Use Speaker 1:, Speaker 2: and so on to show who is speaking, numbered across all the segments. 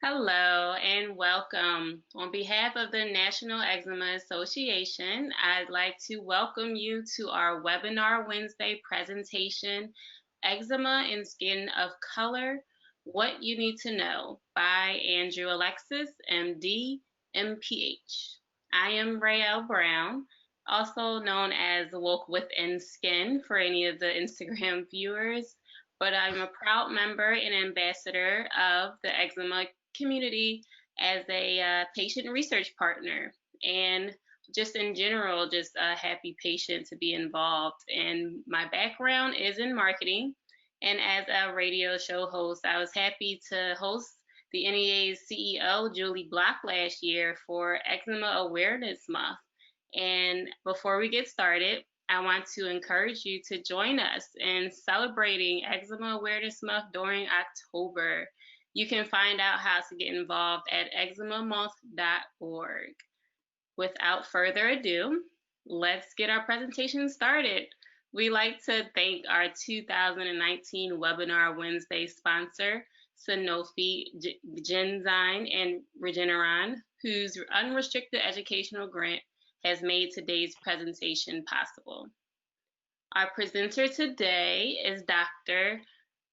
Speaker 1: Hello and welcome. On behalf of the National Eczema Association, I'd like to welcome you to our webinar Wednesday presentation, Eczema and Skin of Color, What You Need to Know by Andrew Alexis, MD, MPH. I am Raelle Brown, also known as Woke Within Skin for any of the Instagram viewers, but I'm a proud member and ambassador of the eczema community as a patient research partner, and just in general, just a happy patient to be involved. And my background is in marketing, and as a radio show host, I was happy to host the NEA's CEO, Julie Block, last year for Eczema Awareness Month. And before we get started, I want to encourage you to join us in celebrating Eczema Awareness Month during October. You can find out how to get involved at eczemamonth.org. Without further ado, let's get our presentation started. We'd like to thank our 2019 Webinar Wednesday sponsor, Sanofi, Genzyme, and Regeneron, whose unrestricted educational grant has made today's presentation possible. Our presenter today is Dr.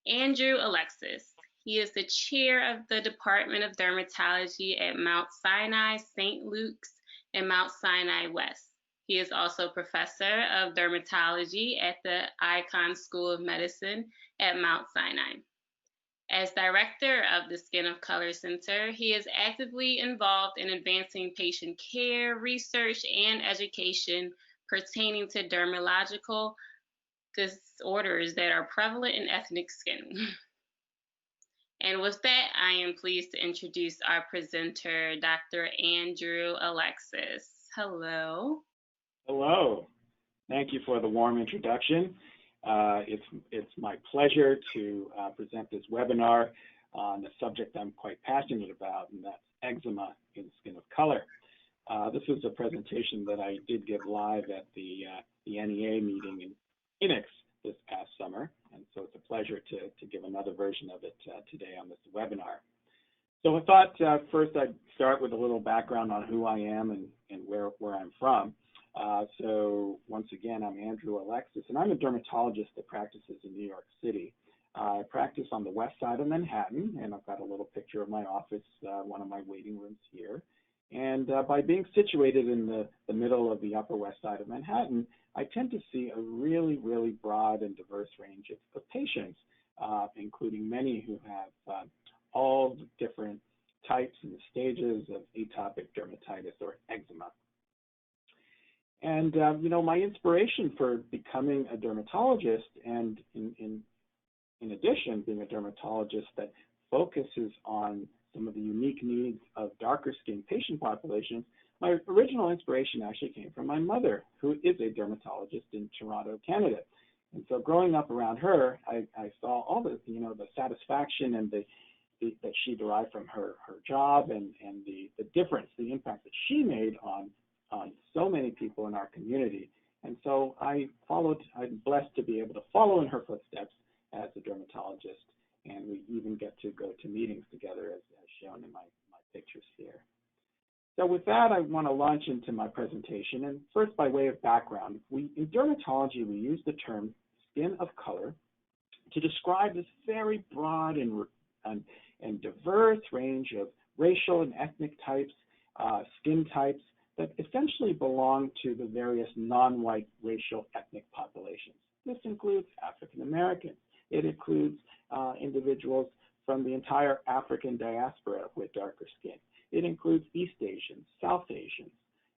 Speaker 1: Andrew Alexis. He is the chair of the Department of Dermatology at Mount Sinai, St. Luke's, and Mount Sinai West. He is also professor of dermatology at the Icahn School of Medicine at Mount Sinai. As director of the Skin of Color Center, he is actively involved in advancing patient care, research, and education pertaining to dermatological disorders that are prevalent in ethnic skin. And with that, I am pleased to introduce our presenter, Dr. Andrew Alexis. Hello.
Speaker 2: Hello. Thank you for the warm introduction. It's my pleasure to present this webinar on a subject I'm quite passionate about, and that's eczema in skin of color. This was a presentation that I did give live at the NEA meeting in Phoenix this past summer, and so it's a pleasure to give another version of it today on this webinar. So I thought first I'd start with a little background on who I am and where I'm from. So once again, I'm Andrew Alexis, and I'm a dermatologist that practices in New York City. I practice on the west side of Manhattan, and I've got a little picture of my office, one of my waiting rooms here. And by being situated in the middle of the Upper West Side of Manhattan, I tend to see a really, really broad and diverse range of patients, including many who have all the different types and stages of atopic dermatitis or eczema. And, my inspiration for becoming a dermatologist, and in addition, being a dermatologist that focuses on some of the unique needs of darker skinned patient populations, my original inspiration actually came from my mother, who is a dermatologist in Toronto, Canada. And so growing up around her, I saw all the satisfaction and that she derived from her job and the difference, the impact that she made on so many people in our community. And so I'm blessed to be able to follow in her footsteps as a dermatologist, and we even get to go to meetings together as shown in my pictures here. So with that, I want to launch into my presentation, and first by way of background, in dermatology, we use the term skin of color to describe this very broad and diverse range of racial and ethnic types, skin types, that essentially belong to the various non-white racial ethnic populations. This includes African Americans. It includes individuals from the entire African diaspora with darker skin. It includes East Asians, South Asians.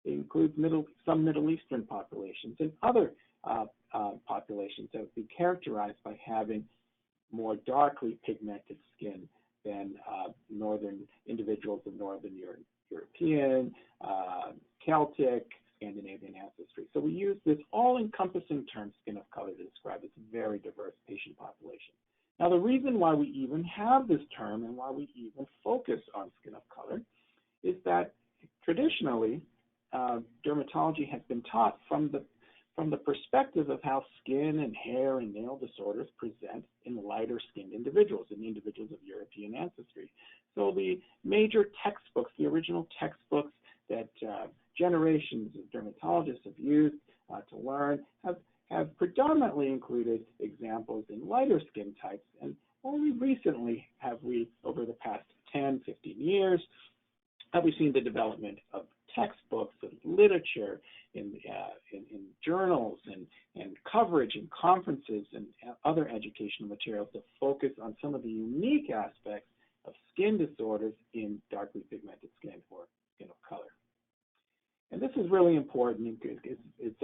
Speaker 2: It includes some Middle Eastern populations and other populations that would be characterized by having more darkly pigmented skin than individuals of Northern European, Celtic, Scandinavian ancestry. So we use this all-encompassing term, skin of color, to describe this very diverse patient population. Now, the reason why we even have this term and why we even focus on skin of color is that traditionally, dermatology has been taught from the perspective of how skin and hair and nail disorders present in lighter-skinned individuals, in individuals of European ancestry. So the major textbooks, the original textbooks that generations of dermatologists have used to learn, have predominantly included examples in lighter skin types. And only recently have we, over the past 10, 15 years, have we seen the development of textbooks and literature in journals and coverage in conferences and other educational materials to focus on some of the unique aspects of skin disorders in darkly pigmented skin or skin of color. And this is really important. It's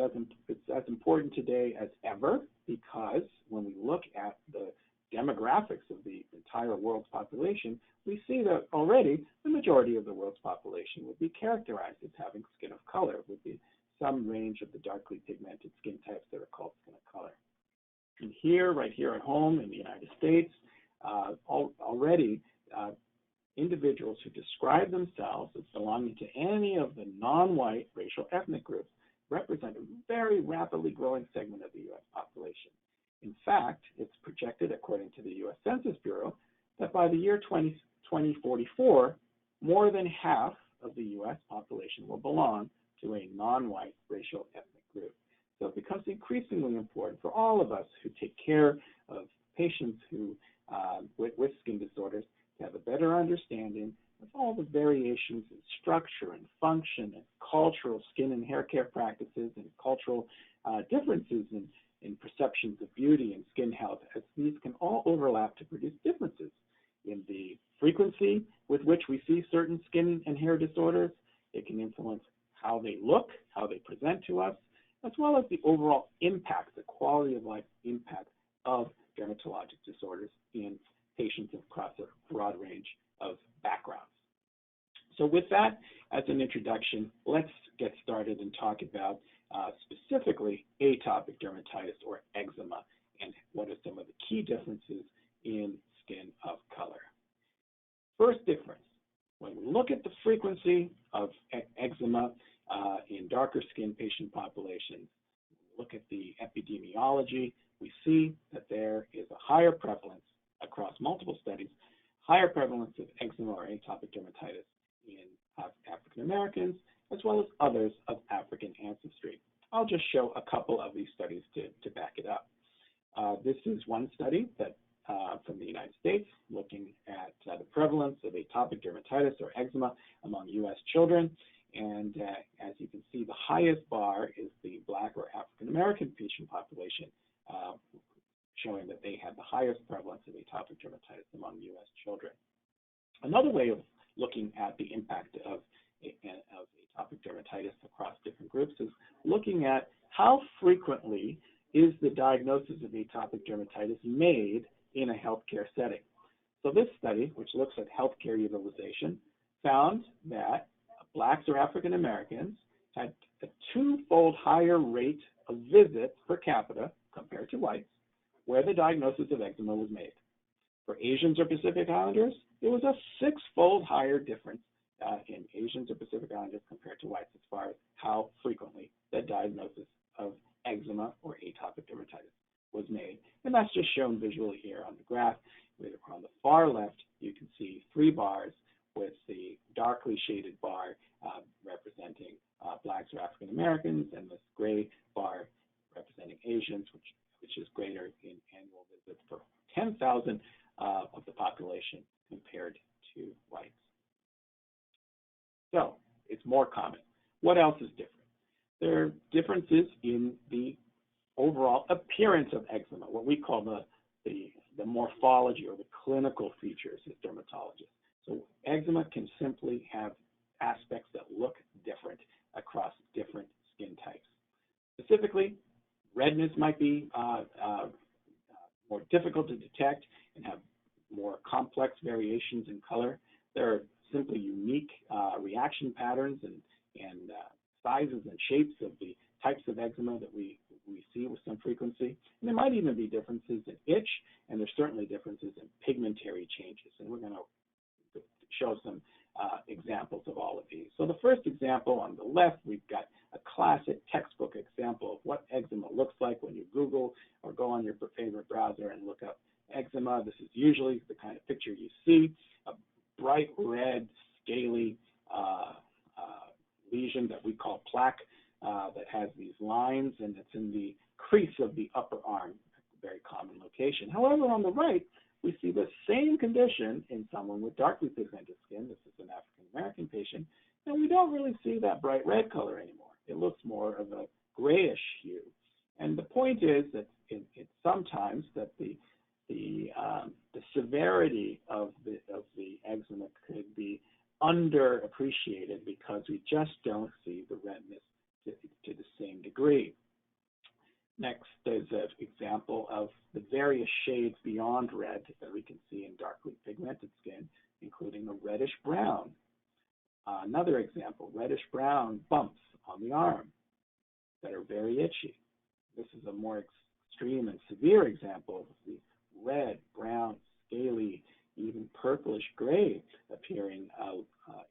Speaker 2: as important today as ever, because when we look at the demographics of the entire world's population, we see that already the majority of the world's population would be characterized as having skin of color, would be some range of the darkly pigmented skin types that are called skin of color. And here, right here at home in the United States, already individuals who describe themselves as belonging to any of the non-white racial ethnic groups represent a very rapidly growing segment of the U.S. population. In fact, it's projected, according to the U.S. Census Bureau, that by the year 2044, more than half of the U.S. population will belong to a non-white racial ethnic group. So it becomes increasingly important for all of us who take care of patients who with skin disorders to have a better understanding of all the variations in structure and function and cultural skin and hair care practices and cultural differences in perceptions of beauty and skin health, as these can all overlap to produce differences in the frequency with which we see certain skin and hair disorders. It can influence how they look, how they present to us, as well as the overall impact, the quality of life impact of dermatologic disorders in patients across a broad range of backgrounds. So with that as an introduction, let's get started and talk about specifically atopic dermatitis or eczema and what are some of the key differences in skin of color. First difference, when we look at the frequency of eczema in darker skin patient populations, look at the epidemiology, we see that there is a higher prevalence across multiple studies, higher prevalence of eczema or atopic dermatitis in African Americans, as well as others of African ancestry. I'll just show a couple of these studies to back it up. This is one study that from the United States looking at the prevalence of atopic dermatitis or eczema among U.S. children. And as you can see, the highest bar is the Black or African American patient population, showing that they had the highest prevalence of atopic dermatitis among U.S. children. Another way of looking at the impact of atopic dermatitis across different groups is looking at how frequently is the diagnosis of atopic dermatitis made in a healthcare setting. So this study, which looks at healthcare utilization, found that Blacks or African Americans had a twofold higher rate of visits per capita compared to whites, where the diagnosis of eczema was made. For Asians or Pacific Islanders, it was a six-fold higher difference in Asians or Pacific Islanders compared to whites as far as how frequently the diagnosis of eczema or atopic dermatitis was made. And that's just shown visually here on the graph. On the far left, you can see three bars with the darkly shaded bar representing Blacks or African Americans, and this gray bar representing Asians, which is greater in annual visits for 10,000 of the population compared to whites. So it's more common. What else is different? There are differences in the overall appearance of eczema, what we call the morphology or the clinical features as dermatologists. So eczema can simply have aspects that look different across different skin types. Specifically, redness might be more difficult to detect and have more complex variations in color. There are simply unique reaction patterns and sizes and shapes of the types of eczema that we see with some frequency. And there might even be differences in itch, and there's certainly differences in pigmentary changes. And we're going to show some examples of all of these. So the first example on the left, we've got a classic textbook example of what eczema looks like when you Google or go on your favorite browser and look up eczema. This is usually the kind of picture you see, a bright red plaque that has these lines, and it's in the crease of the upper arm, a very common location. However, on the right, we see the same condition in someone with darkly pigmented skin. This is an African-American patient, and we don't really see that bright red color anymore. It looks more of a grayish hue. And the point is that it's sometimes that the severity of the eczema could be underappreciated because we just don't see the redness to the same degree. Next is an example of the various shades beyond red that we can see in darkly pigmented skin, including a reddish brown. Another example, reddish brown bumps on the arm that are very itchy. This is a more extreme and severe example of the red, brown, scaly, even purplish gray appearing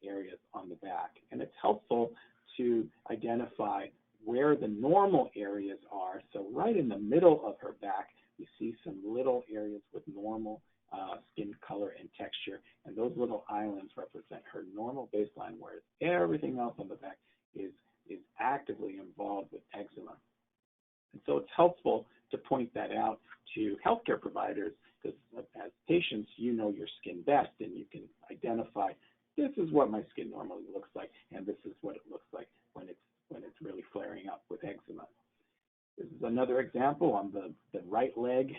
Speaker 2: areas on the back. And it's helpful to identify where the normal areas are. So right in the middle of her back, we see some little areas with normal skin color and texture, and those little islands represent her normal baseline, whereas everything else on the back is actively involved with eczema. And so it's helpful to point that out to healthcare providers, because as patients, you know your skin best, and you can identify, this is what my skin normally looks like, and this is what it looks like when it's really flaring up with eczema. This is another example on the right leg,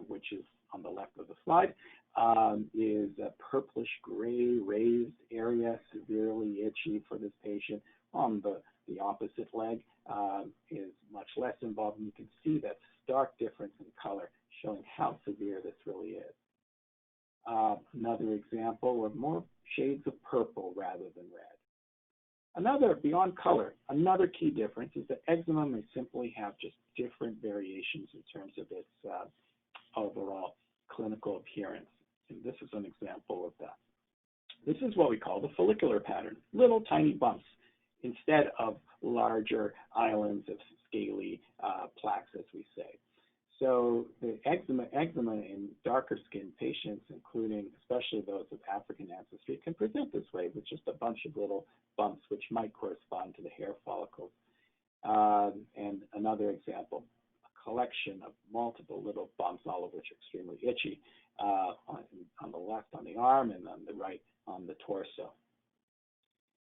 Speaker 2: which is on the left of the slide, is a purplish gray raised area, severely itchy for this patient. On the opposite leg is much less involved, and you can see that stark difference in color, showing how severe this really is. Another example of more shades of purple rather than red. Another, beyond color, another key difference is that eczema may simply have just different variations in terms of its overall clinical appearance. And this is an example of that. This is what we call the follicular pattern, little tiny bumps instead of larger islands of scaly plaques, as we say. So the eczema in darker skinned patients, including especially those of African ancestry, can present this way with just a bunch of little bumps which might correspond to the hair follicles. And another example, a collection of multiple little bumps, all of which are extremely itchy, on the left on the arm and on the right on the torso.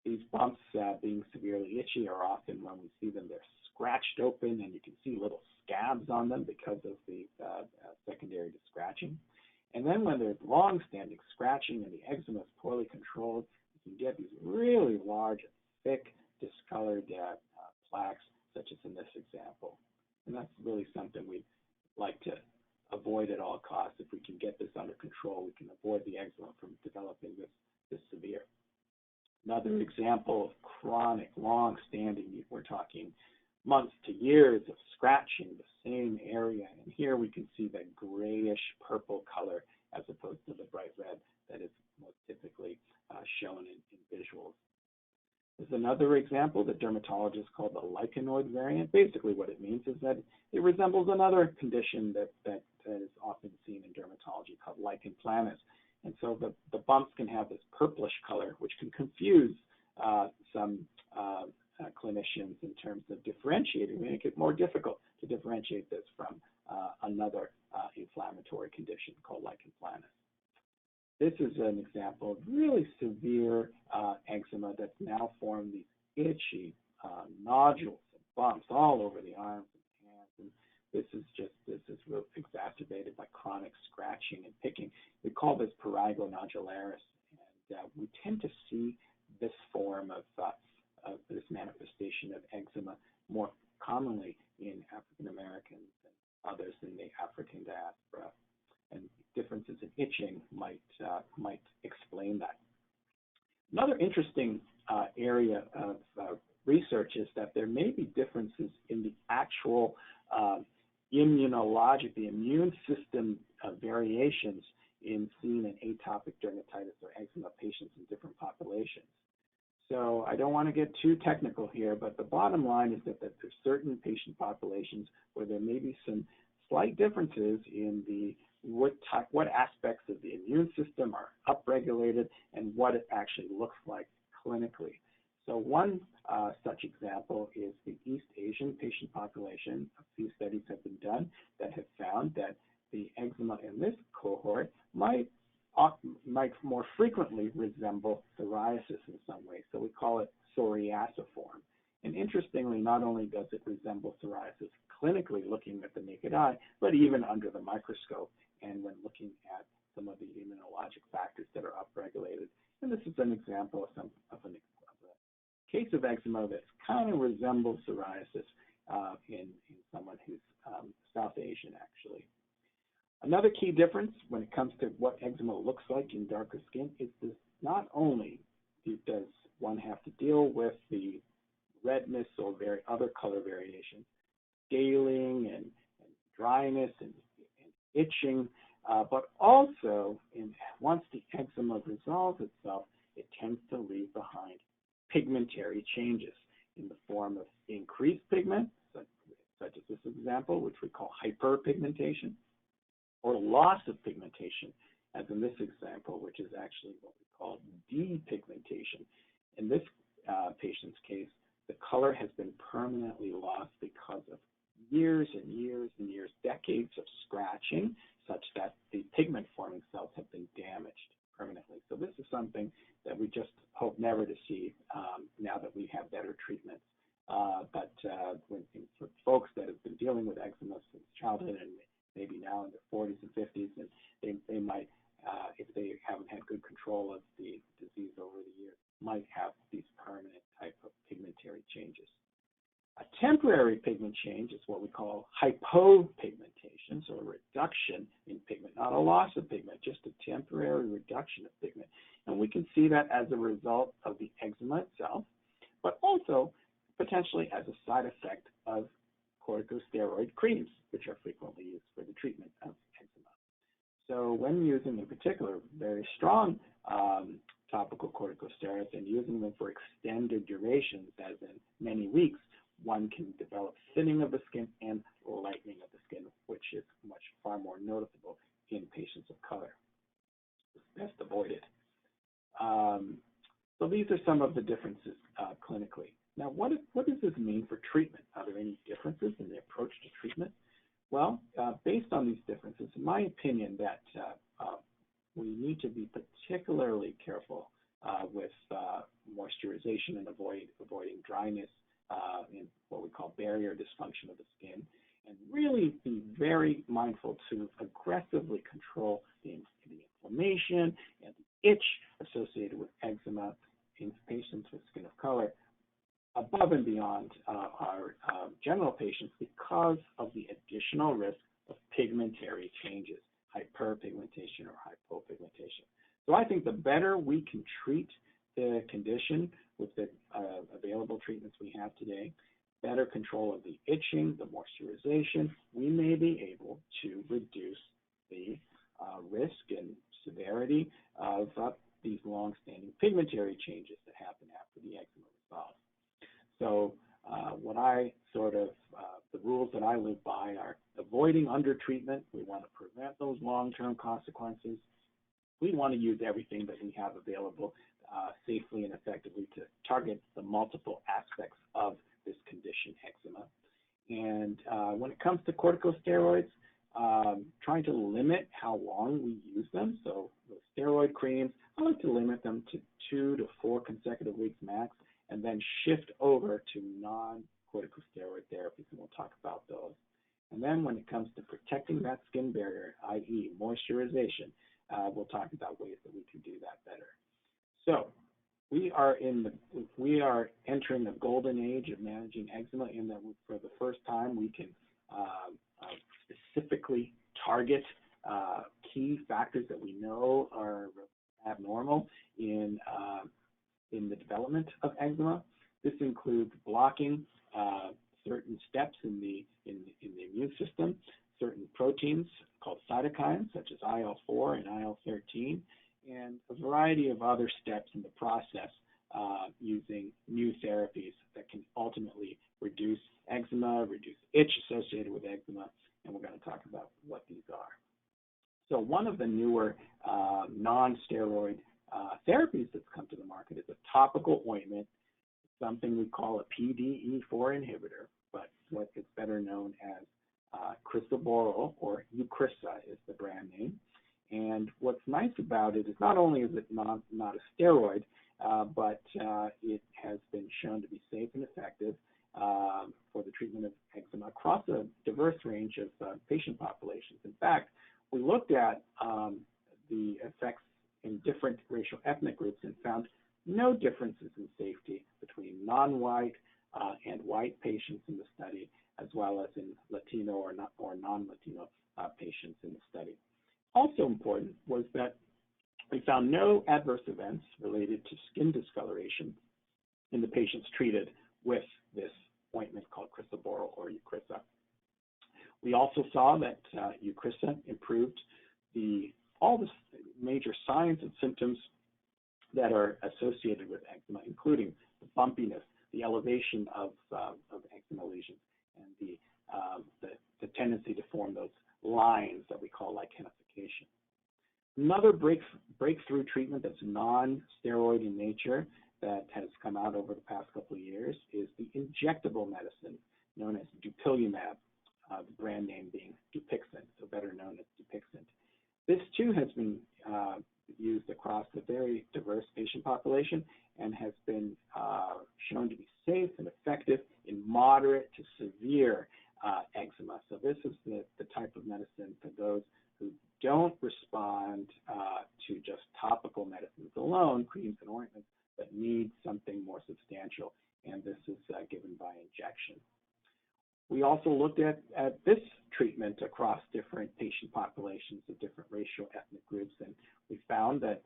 Speaker 2: These bumps, being severely itchy, are often, when we see them, they're scratched open, and you can see little scabs on them because of the secondary to scratching. And then when there's long-standing scratching and the eczema is poorly controlled, you can get these really large, thick, discolored plaques, such as in this example. And that's really something we'd like to avoid at all costs. If we can get this under control, we can avoid the eczema from developing this severe. Another example of chronic, long-standing, we're talking months to years of scratching the same area. And here we can see that grayish purple color as opposed to the bright red that is most typically shown in visuals. There's another example that dermatologists call the lichenoid variant. Basically what it means is that it resembles another condition that is often seen in dermatology called lichen planus. And so the bumps can have this purplish color, which can confuse some clinicians in terms of differentiating, make it more difficult to differentiate this from another inflammatory condition called lichen planus. This is an example of really severe eczema that's now formed these itchy nodules and bumps all over the arms and hands. And this is exacerbated by chronic scratching and picking. We call this prurigo nodularis, and we tend to see this form of this manifestation of eczema more commonly in African Americans and others in the African diaspora. And differences in itching might explain that. Another interesting area of research is that there may be differences in the actual immunologic, the immune system variations seen in atopic dermatitis or eczema patients in different populations. So I don't want to get too technical here, but the bottom line is that there's certain patient populations where there may be some slight differences in what aspects of the immune system are upregulated and what it actually looks like clinically. So one such example is the East Asian patient population. A few studies have been done that have found that the eczema in this cohort might more frequently resemble psoriasis in some way. So we call it psoriasiform. And interestingly, not only does it resemble psoriasis clinically looking at the naked eye, but even under the microscope and when looking at some of the immunologic factors that are upregulated. And this is an example of a case of eczema that kind of resembles psoriasis in someone who's South Asian, actually. Another key difference when it comes to what eczema looks like in darker skin is this: not only does one have to deal with the redness or other color variations, scaling and dryness and itching, but also once the eczema resolves itself, it tends to leave behind pigmentary changes in the form of increased pigment, such as this example, which we call hyperpigmentation, or loss of pigmentation, as in this example, which is actually what we call depigmentation. In this patient's case, the color has been permanently lost because of years and years and years, decades of scratching, such that the pigment-forming cells have been damaged permanently. So this is something that we just hope never to see now that we have better treatments. But for folks that have been dealing with eczema since childhood and maybe now in their 40s and 50s, and they might, if they haven't had good control of the disease over the years, might have these permanent type of pigmentary changes. A temporary pigment change is what we call hypopigmentation, so a reduction in pigment, not a loss of pigment, just a temporary reduction of pigment. And we can see that as a result of the eczema itself, but also potentially as a side effect of corticosteroid creams, which are frequently used for the treatment of eczema. So when using, in particular, very strong topical corticosteroids and using them for extended durations, as in many weeks, one can develop thinning of the skin and lightening of the skin, which is far more noticeable in patients of color. It's best avoided. So these are some of the differences clinically. Now, what does this mean for treatment? Are there any differences in the approach to treatment? Well, based on these differences, in my opinion, that we need to be particularly careful with moisturization and avoiding dryness in what we call barrier dysfunction of the skin, and really be very mindful to aggressively control the inflammation and the itch associated with eczema in patients with skin of color, above and beyond our general patients, because of the additional risk of pigmentary changes, hyperpigmentation or hypopigmentation. So I think the better we can treat the condition with the available treatments we have today, better control of the itching, the moisturization, we may be able to reduce the risk and severity of these long-standing pigmentary changes that happen after the eczema resolves. So the rules that I live by are avoiding undertreatment. We want to prevent those long-term consequences. We want to use everything that we have available safely and effectively to target the multiple aspects of this condition, eczema. And when it comes to corticosteroids, trying to limit how long we use them. So the steroid creams, I like to limit them to 2 to 4 consecutive weeks max, and then shift over to non-corticosteroid therapies, and we'll talk about those. And then when it comes to protecting that skin barrier, i.e. moisturization, we'll talk about ways that we can do that better. So we are entering the golden age of managing eczema, in that for the first time we can specifically target key factors that we know are abnormal in the development of eczema. This includes blocking certain steps in the immune system, certain proteins called cytokines, such as IL-4 and IL-13, and a variety of other steps in the process using new therapies that can ultimately reduce eczema, reduce itch associated with eczema, and we're going to talk about what these are. So one of the newer non-steroid therapies that's come to the market is a topical ointment something we call a PDE4 inhibitor, but what is better known as crisaborole, or Eucrisa is the brand name. And what's nice about it is not only is it not a steroid, but it has been shown to be safe and effective for the treatment of eczema across a diverse range of patient populations. In fact, we looked at the effects in different racial ethnic groups and found no differences in safety between non-white and white patients in the study, as well as in Latino or non-Latino patients in the study. Also important was that we found no adverse events related to skin discoloration in the patients treated with this ointment called crisaborole or Eucrisa. We also saw that Eucrisa improved all the major signs and symptoms that are associated with eczema, including the bumpiness, the elevation of eczema lesions, and the tendency to form those lines that we call lichenification. Another breakthrough treatment that's non-steroid in nature that has come out over the past couple of years is the injectable medicine known as dupilumab, the brand name being Dupixent, so better known as Dupixent. This too has been used across a very diverse patient population and has been shown to be safe and effective in moderate to severe eczema. So this is the type of medicine for those who don't respond to just topical medicines alone, creams and ointments, but need something more substantial, and this is given by injection. We also looked at this treatment across different patient populations of different racial ethnic groups, and we found that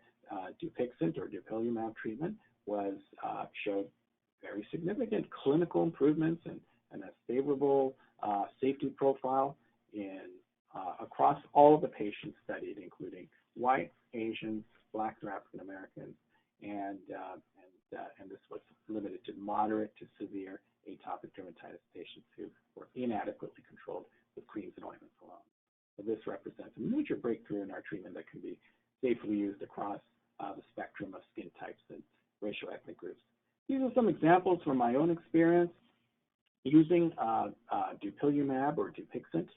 Speaker 2: Dupixent or dupilumab treatment showed very significant clinical improvements and a favorable safety profile across all of the patients studied, including white, Asians, Blacks, or African Americans, and this was limited to moderate to severe atopic dermatitis patients who were inadequately controlled with creams and ointments alone. So this represents a major breakthrough in our treatment that can be safely used across the spectrum of skin types and racial ethnic groups. These are some examples from my own experience using dupilumab or Dupixent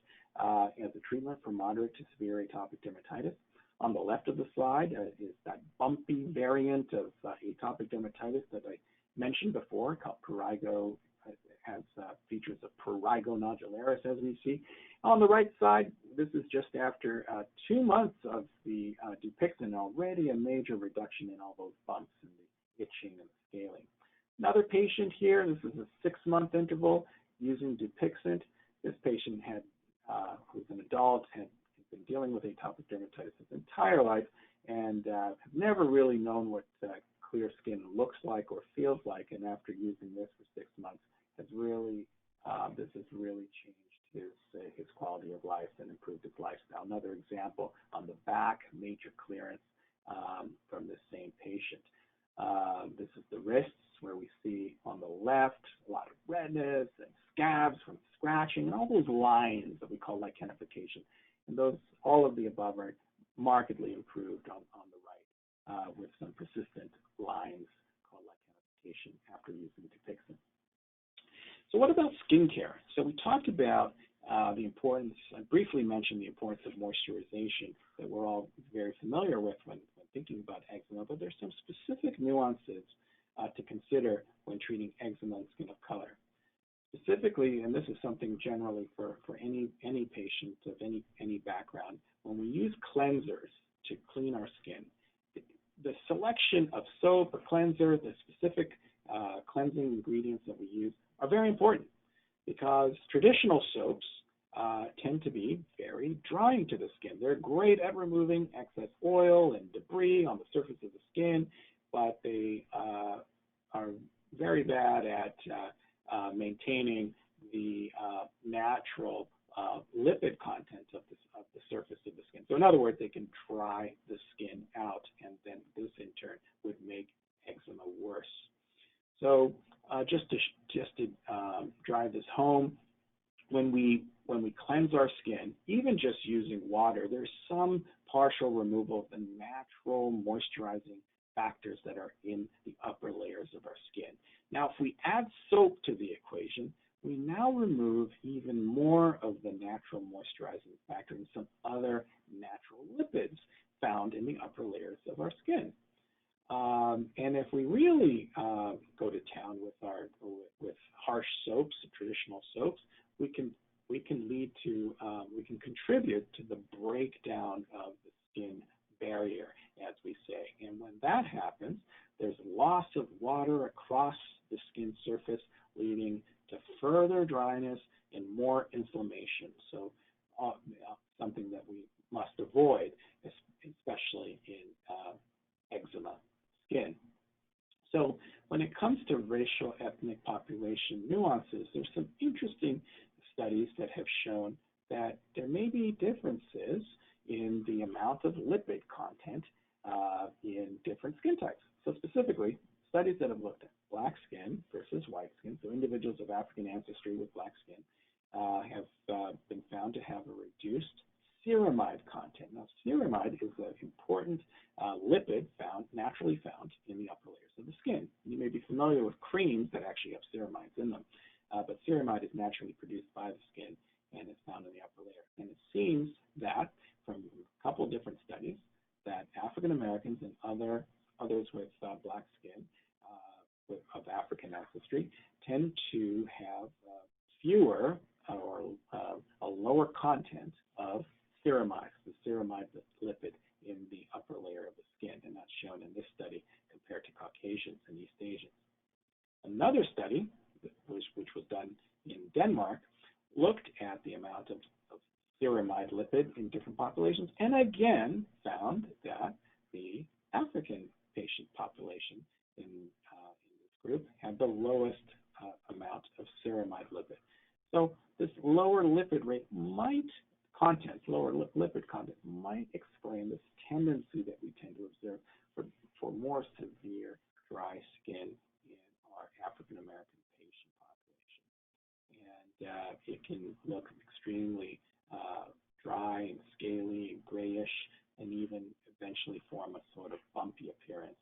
Speaker 2: as a treatment for moderate to severe atopic dermatitis. On the left of the slide is that bumpy variant of atopic dermatitis that I mentioned before, called prurigo. It has features of prurigo nodularis, as we see. On the right side, this is just after 2 months of the Dupixent, already a major reduction in all those bumps and the itching and the scaling. Another patient here, this is a 6-month interval using Dupixent. This patient who's an adult, had been dealing with atopic dermatitis his entire life and have never really known what clear skin looks like or feels like. And after using this for 6 months, this has really changed his quality of life and improved his lifestyle. Another example on the back, major clearance from this same patient. This is the wrists, where we see on the left a lot of redness and scabs from scratching and all those lines that we call lichenification. And all of the above are markedly improved on the right with some persistent lines called lichenification after using Dupixent. So what about skincare? So we talked about the importance, I briefly mentioned the importance of moisturization that we're all very familiar with when thinking about eczema, but there's some specific nuances to consider when treating eczema and skin of color. Specifically, and this is something generally for any patient of any background, when we use cleansers to clean our skin, the selection of soap or cleanser, the specific cleansing ingredients that we use are very important, because traditional soaps tend to be very drying to the skin. They're great at removing excess oil and debris on the surface of the skin, but they are very bad at maintaining the natural lipid content of the surface of the skin. So in other words, they can dry the skin out, and then this in turn would make eczema worse. So just to drive this home, when we cleanse our skin, even just using water, there's some partial removal of the natural moisturizing factors that are in the upper layers of our skin. Now, if we add soap to the equation, we now remove even more of the natural moisturizing factor and some other natural lipids found in the upper layers of our skin. And if we really go to town with harsh soaps, traditional soaps, we can contribute to the breakdown of the skin barrier, as we say. And when that happens, there's loss of water across the skin surface, leading to further dryness and more inflammation. So something that we must avoid, especially in eczema skin. So when it comes to racial ethnic population nuances, there's some interesting studies that have shown that there may be differences in the amount of lipid content in different skin types. So specifically, studies that have looked at black skin versus white skin, so individuals of African ancestry with black skin, have been found to have a reduced ceramide content. Now, ceramide is an important lipid naturally found in the upper layers of the skin. You may be familiar with creams that actually have ceramides in them, but ceramide is naturally produced by the skin and is found in the upper layer. And it seems that from a couple different studies that African Americans and others with black skin of African ancestry tend to have fewer or a lower content of ceramide, the ceramide lipid in the upper layer of the skin, and that's shown in this study compared to Caucasians and East Asians. Another study, which was done in Denmark, looked at the amount of ceramide lipid in different populations, and again found that the African patient population in this group had the lowest amount of ceramide lipid. So this lower lipid rate lower lipid content might explain this tendency that we tend to observe for more severe dry skin in our African American patient population. And it can look extremely dry and scaly and grayish, and even eventually form a sort of bumpy appearance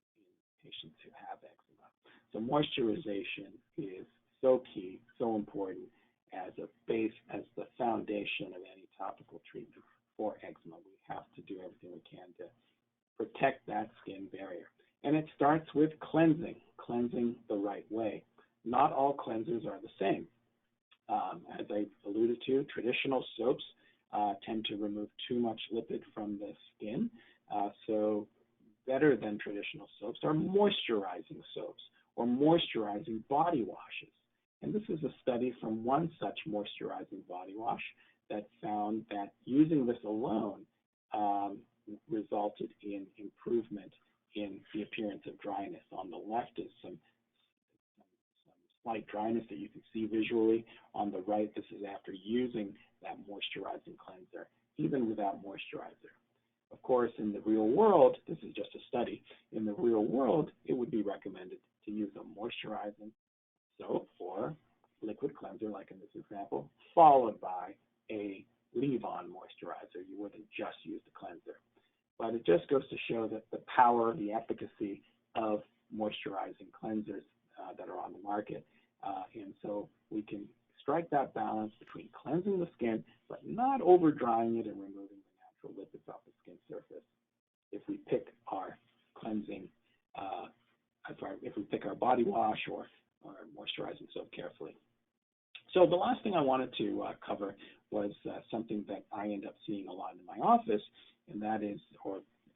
Speaker 2: in patients who have eczema. So moisturization is so key, so important as a base, as the foundation of any topical treatment for eczema. We have to do everything we can to protect that skin barrier. And it starts with cleansing the right way. Not all cleansers are the same. As I alluded to, traditional soaps tend to remove too much lipid from the skin. So better than traditional soaps are moisturizing soaps or moisturizing body washes. And this is a study from one such moisturizing body wash that found that using this alone resulted in improvement in the appearance of dryness. On the left is some slight dryness that you can see visually. On the right, this is after using that moisturizing cleanser, even without moisturizer. Of course, in the real world, this is just a study. In the real world, it would be recommended to use a moisturizing soap or liquid cleanser, like in this example, followed by a leave-on moisturizer. You wouldn't just use the cleanser. But it just goes to show that the power, the efficacy of moisturizing cleansers that are on the market. And so we can strike that balance between cleansing the skin, but not over-drying it and removing the natural lipids off the skin surface. If we pick our cleansing, if we pick our body wash or moisturizing soap carefully. So the last thing I wanted to cover was something that I end up seeing a lot in my office, and that is,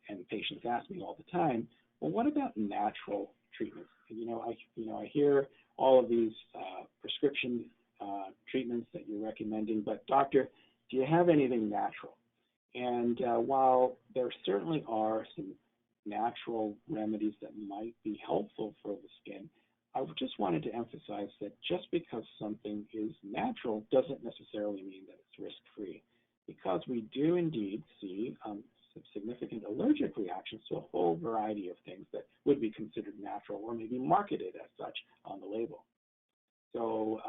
Speaker 2: and patients ask me all the time, well, what about natural treatments? And, I hear all of these prescription treatments that you're recommending, but doctor, do you have anything natural? And while there certainly are some natural remedies that might be helpful for the skin, I just wanted to emphasize that just because something is natural doesn't necessarily mean that it's risk-free, because we do indeed see some significant allergic reactions to a whole variety of things that would be considered natural or maybe marketed as such on the label. So,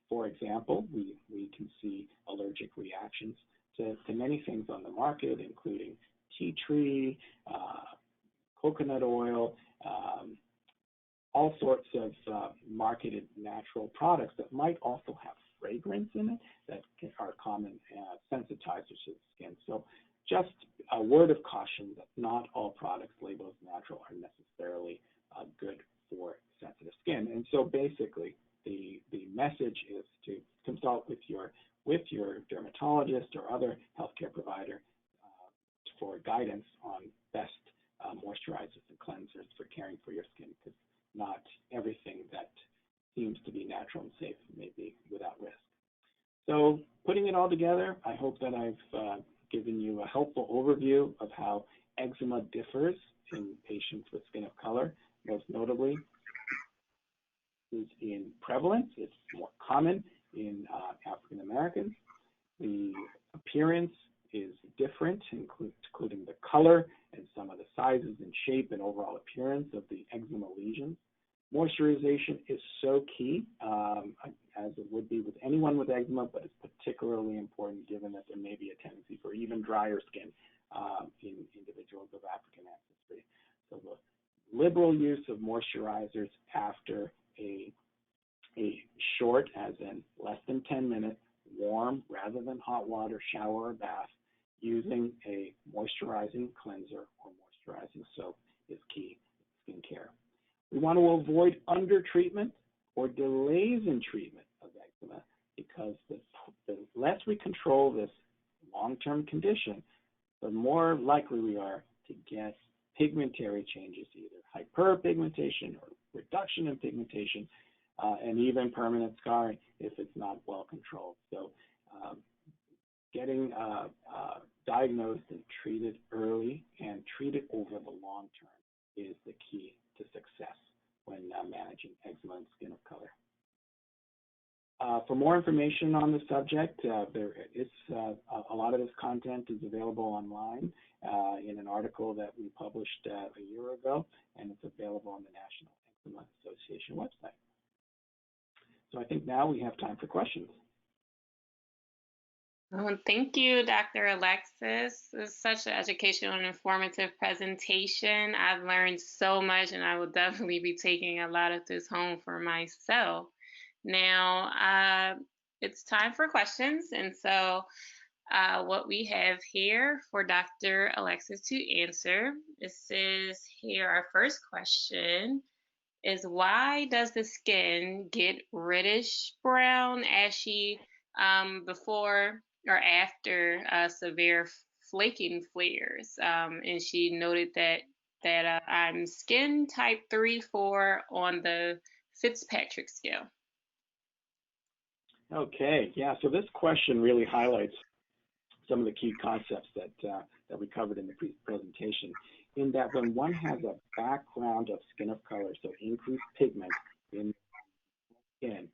Speaker 2: for example, we can see allergic reactions to many things on the market, including tea tree, coconut oil, all sorts of marketed natural products that might also have fragrance in it that are common sensitizers to the skin. So just a word of caution that not all products labeled as natural are necessarily good for sensitive skin. And so basically, the message is to consult with your dermatologist or other healthcare provider for guidance on best moisturizers and cleansers for caring for your skin, because not everything that seems to be natural and safe may be without risk. So putting it all together, I hope that I've given you a helpful overview of how eczema differs in patients with skin of color. Most notably, is in prevalence. It's more common in African Americans. The appearance is different, including the color and some of the sizes and shape and overall appearance of the eczema lesions. Moisturization is so key, as it would be with anyone with eczema, but it's particularly important given that there may be a tendency for even drier skin in individuals of African ancestry. So the liberal use of moisturizers after a short, as in less than 10 minute, warm rather than hot water shower or bath, using a moisturizing cleanser or moisturizing soap is key in skincare. We want to avoid undertreatment or delays in treatment of eczema, because the less we control this long-term condition, the more likely we are to get pigmentary changes, either hyperpigmentation or reduction in pigmentation, and even permanent scarring if it's not well controlled. So getting diagnosed and treated early and treated over the long term is the key to success when managing eczema and skin of color. For more information on the subject, there is a lot of this content is available online in an article that we published a year ago, and it's available on the National Eczema Association website. So I think now we have time for questions.
Speaker 1: Oh, thank you, Dr. Alexis. It's such an educational and informative presentation. I've learned so much, and I will definitely be taking a lot of this home for myself. Now, it's time for questions, and so what we have here for Dr. Alexis to answer, it says here, our first question is, why does the skin get reddish brown, ashy before or after severe flaking flares? And she noted that I'm skin type 3-4 on the Fitzpatrick scale.
Speaker 2: Okay, yeah, so this question really highlights some of the key concepts that we covered in the presentation, in that when one has a background of skin of color, so increased pigment in skin,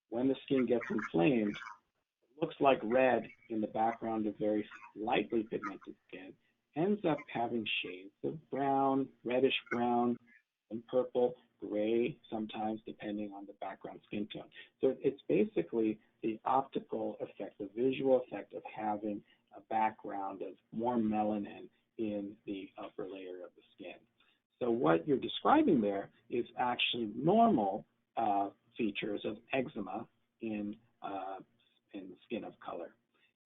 Speaker 2: when the skin gets inflamed, it looks like red in the background of very lightly pigmented skin, ends up having shades of brown, reddish brown, and purple, gray sometimes, depending on the background skin tone. So it's basically the optical effect, the visual effect of having a background of more melanin in the upper layer of the skin. So what you're describing there is actually normal features of eczema in skin of color.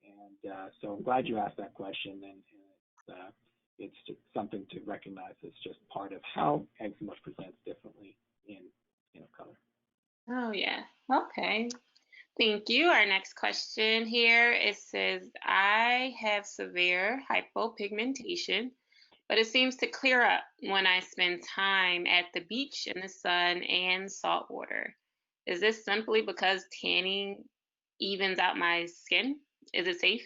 Speaker 2: And so I'm glad you asked that question, and it's just something to recognize as just part of how eczema presents differently in skin of color.
Speaker 1: Oh, yeah. Okay. Thank you. Our next question here, it says, I have severe hypopigmentation, but it seems to clear up when I spend time at the beach, in the sun, and salt water. Is this simply because tanning evens out my skin? Is it safe?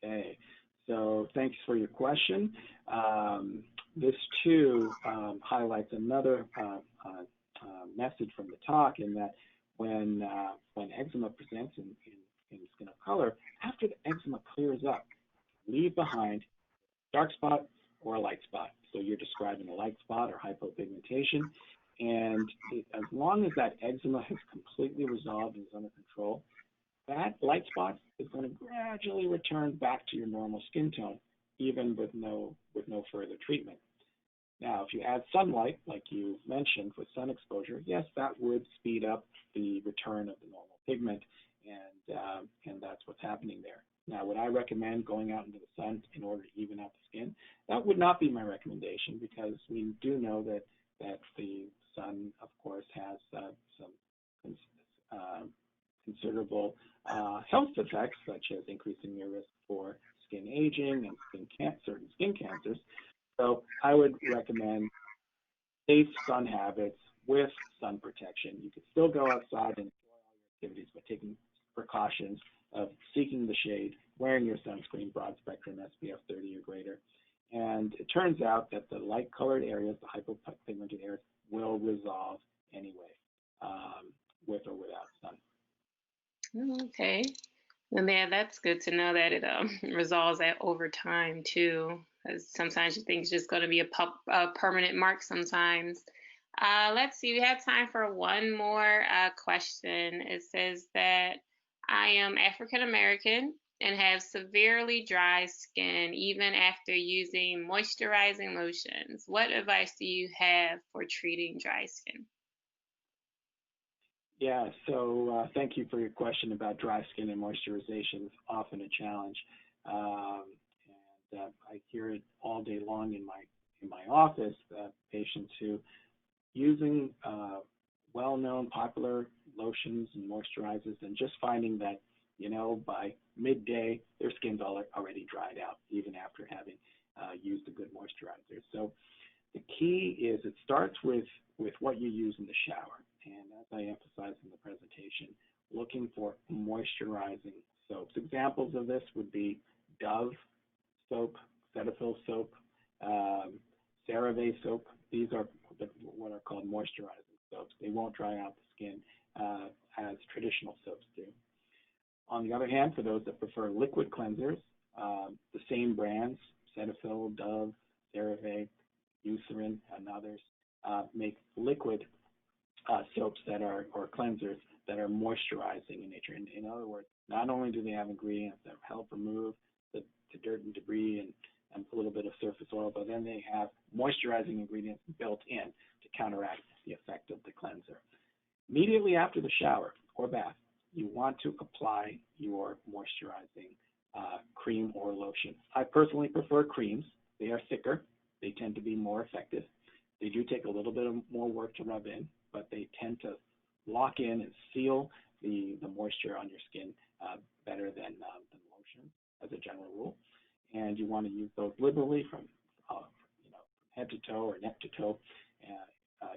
Speaker 2: Okay, so thanks for your question. This too highlights another message from the talk, in that when eczema presents in skin of color, after the eczema clears up, leave behind a dark spot or a light spot. So you're describing a light spot or hypopigmentation, and as long as that eczema has completely resolved and is under control, that light spot is going to gradually return back to your normal skin tone even with no further treatment. Now, if you add sunlight, like you mentioned, with sun exposure, yes, that would speed up the return of the normal pigment, and that's what's happening there. Now, would I recommend going out into the sun in order to even out the skin? That would not be my recommendation because we do know that the sun, of course, has some considerable health effects, such as increasing your risk for skin aging and certain skin cancers. So I would recommend safe sun habits with sun protection. You could still go outside and enjoy all your activities by taking precautions of seeking the shade, wearing your sunscreen, broad spectrum SPF 30 or greater. And it turns out that the light colored areas, the hypopigmented areas, will resolve anyway, with or without sun.
Speaker 1: Okay. And yeah, that's good to know that it resolves that over time too. Because sometimes you think it's just going to be a permanent mark sometimes. Let's see, we have time for one more question. It says that I am African American and have severely dry skin even after using moisturizing lotions. What advice do you have for treating dry skin?
Speaker 2: Yeah, so thank you for your question about dry skin and moisturization. It's often a challenge, and I hear it all day long in my office. Patients who using well-known popular lotions and moisturizers, and just finding that by midday their skin's already dried out, even after having used a good moisturizer. So the key is it starts with what you use in the shower. And as I emphasized in the presentation, looking for moisturizing soaps. Examples of this would be Dove soap, Cetaphil soap, CeraVe soap. These are what are called moisturizing soaps. They won't dry out the skin as traditional soaps do. On the other hand, for those that prefer liquid cleansers, the same brands, Cetaphil, Dove, CeraVe, Eucerin, and others, make liquid soaps or cleansers that are moisturizing in nature. In other words, not only do they have ingredients that help remove the dirt and debris and a little bit of surface oil, but then they have moisturizing ingredients built in to counteract the effect of the cleanser. Immediately after the shower or bath, you want to apply your moisturizing cream or lotion. I personally prefer creams. They are thicker. They tend to be more effective. They do take a little bit of more work to rub in, but they tend to lock in and seal the moisture on your skin better than lotion as a general rule. And you want to use those liberally from head to toe or neck to toe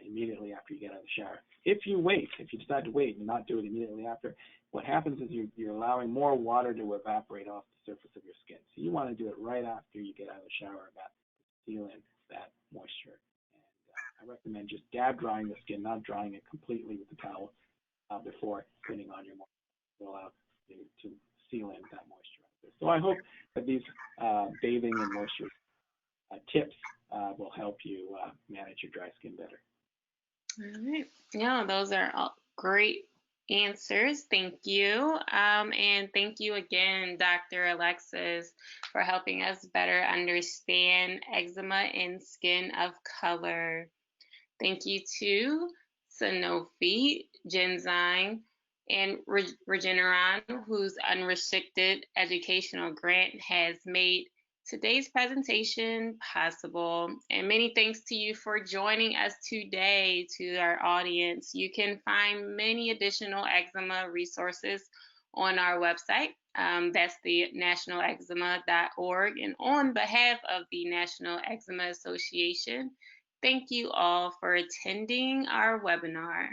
Speaker 2: immediately after you get out of the shower. If you decide to wait and not do it immediately after, what happens is you're allowing more water to evaporate off the surface of your skin. So you want to do it right after you get out of the shower or bath to seal in that moisture. And I recommend just dab drying the skin, not drying it completely with the towel before putting on your moisturizer to allow you to seal in that moisturizer. So I hope that these bathing and moisture tips will help you manage your dry skin better.
Speaker 1: All right. Yeah, those are all great answers. Thank you. And thank you again, Dr. Alexis, for helping us better understand eczema and skin of color. Thank you to Sanofi, Genzyme, and Regeneron, whose unrestricted educational grant has made today's presentation possible. And many thanks to you for joining us today, to our audience. You can find many additional eczema resources on our website. That's the nationaleczema.org. And on behalf of the National Eczema Association, thank you all for attending our webinar.